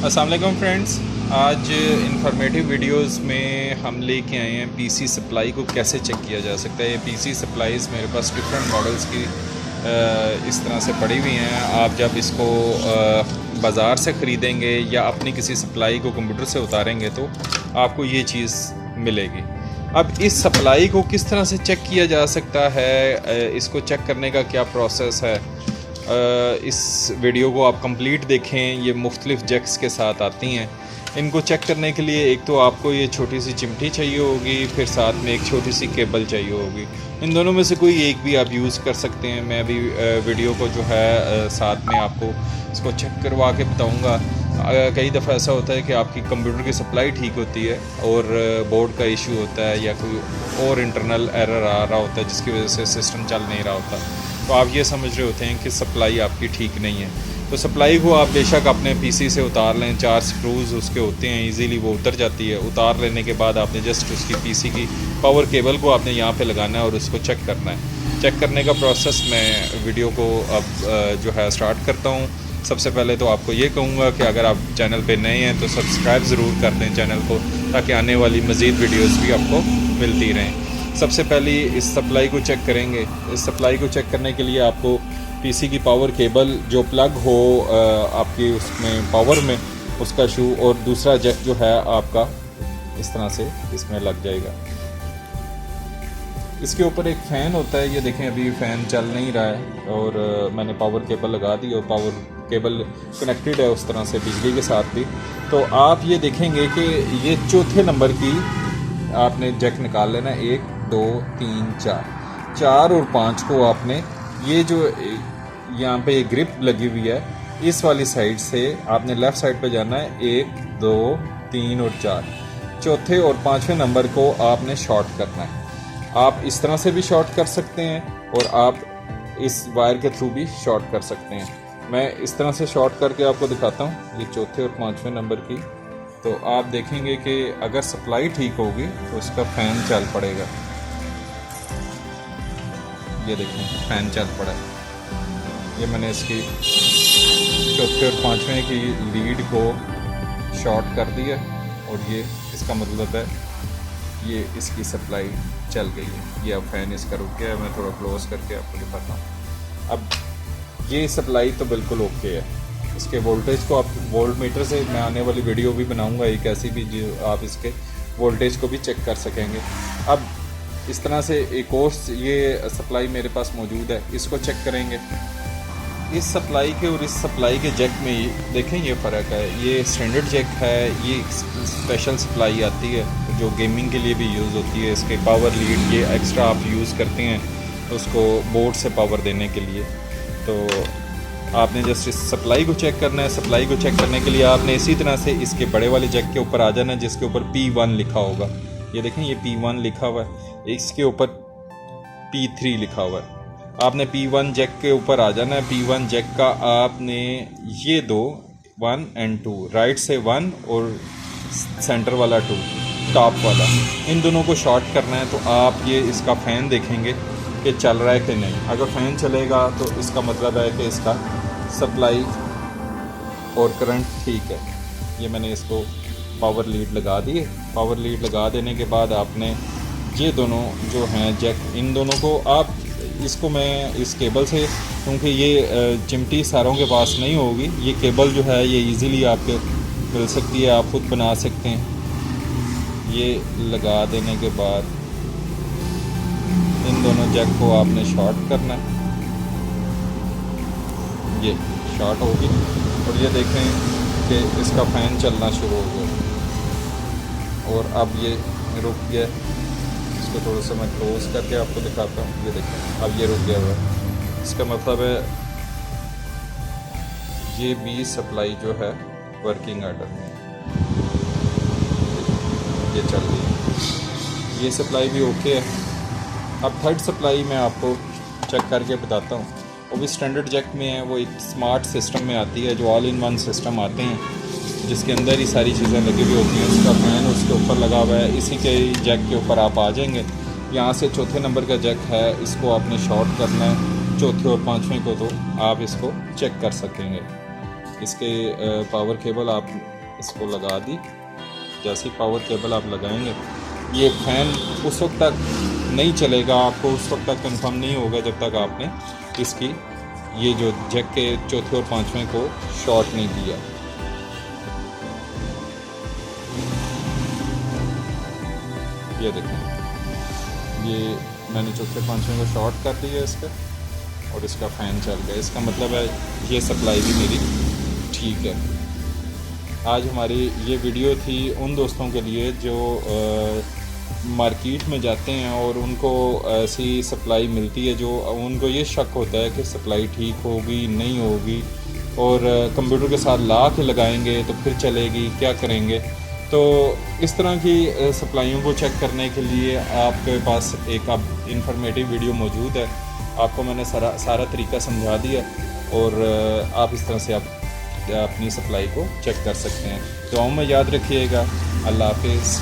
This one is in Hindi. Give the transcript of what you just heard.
अस्सलाम वालेकुम फ्रेंड्स, आज इंफॉर्मेटिव वीडियोस में हम लेके आए हैं पीसी सप्लाई को कैसे चेक किया जा सकता है। ये पीसी सप्लाईज मेरे पास डिफरेंट मॉडल्स की इस तरह से पड़ी हुई हैं। आप जब इसको बाज़ार से ख़रीदेंगे या अपनी किसी सप्लाई को कंप्यूटर से उतारेंगे तो आपको ये चीज़ मिलेगी। अब इस सप्लाई को किस तरह से चेक किया जा सकता है, इसको चेक करने का क्या प्रोसेस है, इस वीडियो को आप कंप्लीट देखें। ये मुख्तलिफ़ जैक्स के साथ आती हैं। इनको चेक करने के लिए एक तो आपको ये छोटी सी चिमटी चाहिए होगी, फिर साथ में एक छोटी सी केबल चाहिए होगी। इन दोनों में से कोई एक भी आप यूज़ कर सकते हैं। मैं अभी वीडियो को जो है साथ में आपको इसको चेक करवा के बताऊँगा। कई दफ़ा ऐसा होता है कि आपकी कंप्यूटर की सप्लाई ठीक होती है और बोर्ड का इशू होता है या कोई और इंटरनल एरर आ रहा होता है जिसकी वजह से सिस्टम चल नहीं रहा होता, तो आप ये समझ रहे होते हैं कि सप्लाई आपकी ठीक नहीं है। तो सप्लाई को आप बेशक अपने पीसी से उतार लें, 4 स्क्रूज़ उसके होते हैं, इजीली वो उतर जाती है। उतार लेने के बाद आपने जस्ट उसकी पीसी की पावर केबल को आपने यहाँ पे लगाना है और उसको चेक करना है। चेक करने का प्रोसेस मैं वीडियो को अब जो है स्टार्ट करता हूँ। सबसे पहले तो आपको ये कहूँगा कि अगर आप चैनल पे नए हैं तो सब्सक्राइब ज़रूर कर दें चैनल को, ताकि आने वाली मज़ीद वीडियोस भी आपको मिलती रहें। सबसे पहले इस सप्लाई को चेक करेंगे। इस सप्लाई को चेक करने के लिए आपको पीसी की पावर केबल जो प्लग हो आपकी उसमें पावर में, उसका शू और दूसरा जैक जो है आपका इस तरह से इसमें लग जाएगा। इसके ऊपर एक फ़ैन होता है, ये देखें अभी फ़ैन चल नहीं रहा है और मैंने पावर केबल लगा दी और पावर केबल कनेक्टेड है उस तरह से बिजली के साथ भी। तो आप ये देखेंगे कि ये चौथे नंबर की आपने जैक निकाल लेना। 1 2 3 4 और 5 को आपने ये जो यहाँ पे ये ग्रिप लगी हुई है इस वाली साइड से आपने लेफ़्ट साइड पे जाना है। 1 2 3 और 4, चौथे और 5वें नंबर को आपने शॉर्ट करना है। आप इस तरह से भी शॉर्ट कर सकते हैं और आप इस वायर के थ्रू भी शॉर्ट कर सकते हैं। मैं इस तरह से शॉर्ट करके आपको दिखाता हूँ, ये चौथे और 5वें नंबर की। तो आप देखेंगे कि अगर सप्लाई ठीक होगी तो इसका फ़ैन चल पड़ेगा। ये देखें फ़ैन चल पड़ा है। ये मैंने इसकी चौथे और 5वें की लीड को शॉर्ट कर दिया और ये इसका मतलब है ये इसकी सप्लाई चल गई है। ये अब फ़ैन इसका रुक गया है। मैं थोड़ा क्लोज करके आपको दिखाता हूँ। अब ये सप्लाई तो बिल्कुल ओके है। इसके वोल्टेज को आप वोल्ट मीटर से, मैं आने वाली वीडियो भी बनाऊंगा एक ऐसी भी जो आप इसके वोल्टेज को भी चेक कर सकेंगे। अब इस तरह से एक और ये सप्लाई मेरे पास मौजूद है, इसको चेक करेंगे। इस सप्लाई के और इस सप्लाई के जैक में देखें ये फ़र्क है। ये स्टैंडर्ड जैक है, ये स्पेशल सप्लाई आती है जो गेमिंग के लिए भी यूज़ होती है। इसके पावर लीड ये एक्स्ट्रा आप यूज़ करते हैं उसको बोर्ड से पावर देने के लिए। तो आपने जस्ट इस सप्लाई को चेक करना है। सप्लाई को चेक करने के लिए आपने इसी तरह से इसके बड़े वाले जैक के ऊपर आ जाना है जिसके ऊपर P1 लिखा होगा। ये देखें ये P1 लिखा हुआ है, इसके ऊपर P3 लिखा हुआ है। आपने P1 जैक के ऊपर आ जाना है। P1 जैक का आपने ये दो 1 और 2, राइट से 1 और सेंटर वाला 2, टॉप वाला, इन दोनों को शॉर्ट करना है। तो आप ये इसका फ़ैन देखेंगे कि चल रहा है कि नहीं। अगर फ़ैन चलेगा तो इसका मतलब है कि इसका सप्लाई और करंट ठीक है। ये मैंने इसको पावर लीड लगा दी है। पावर लीड लगा देने के बाद आपने ये दोनों जो हैं जैक, इन दोनों को आप इसको मैं इस केबल से, क्योंकि ये चिमटी सारों के पास नहीं होगी, ये केबल जो है ये इजीली आपके मिल सकती है, आप खुद बना सकते हैं। ये लगा देने के बाद इन दोनों जैक को आपने शॉर्ट करना है। ये शॉर्ट होगी और ये देखें कि इसका फ़ैन चलना शुरू हो गया और अब ये रुक गया। इसको थोड़ा सा मैं क्लोज करके आपको दिखाता हूँ। ये देखें अब ये रुक गया हुआ है। इसका मतलब है ये भी सप्लाई जो है वर्किंग ऑर्डर में, ये चल रही है। ये सप्लाई भी ओके है। अब थर्ड सप्लाई मैं आपको चेक करके बताता हूँ। वो भी स्टैंडर्ड जैक में है, वो एक स्मार्ट सिस्टम में आती है, जो ऑल इन वन सिस्टम आते हैं जिसके अंदर ही सारी चीज़ें लगी हुई होती हैं। उसका फ़ैन उसके ऊपर लगा हुआ है। इसी के जैक के ऊपर आप आ जाएंगे। यहाँ से चौथे नंबर का जैक है, इसको आपने शॉर्ट करना है। चौथे और 5वें को तो आप इसको चेक कर सकेंगे। इसके पावर केबल आप इसको लगा दी। जैसे ही पावर केबल आप लगाएंगे ये फ़ैन उस वक्त तक नहीं चलेगा, आपको उस वक्त तक कंफर्म नहीं होगा जब तक आपने इसकी ये जो जैक के चौथे और पांचवें को शॉर्ट नहीं किया। ये देखें, ये मैंने चौथे पांचवें को शॉर्ट कर दिया इस पर और इसका फ़ैन चल गया। इसका मतलब है ये सप्लाई भी मेरी ठीक है। आज हमारी ये वीडियो थी उन दोस्तों के लिए जो मार्केट में जाते हैं और उनको ऐसी सप्लाई मिलती है जो उनको ये शक होता है कि सप्लाई ठीक होगी नहीं होगी, और कंप्यूटर के साथ ला के लगाएंगे तो फिर चलेगी, क्या करेंगे। तो इस तरह की सप्लाइयों को चेक करने के लिए आपके पास एक इंफॉर्मेटिव वीडियो मौजूद है। आपको मैंने सारा तरीका समझा दिया और आप इस तरह से आप अपनी सप्लाई को चेक कर सकते हैं। दुआओं में याद रखिएगा। अल्लाह हाफिज़।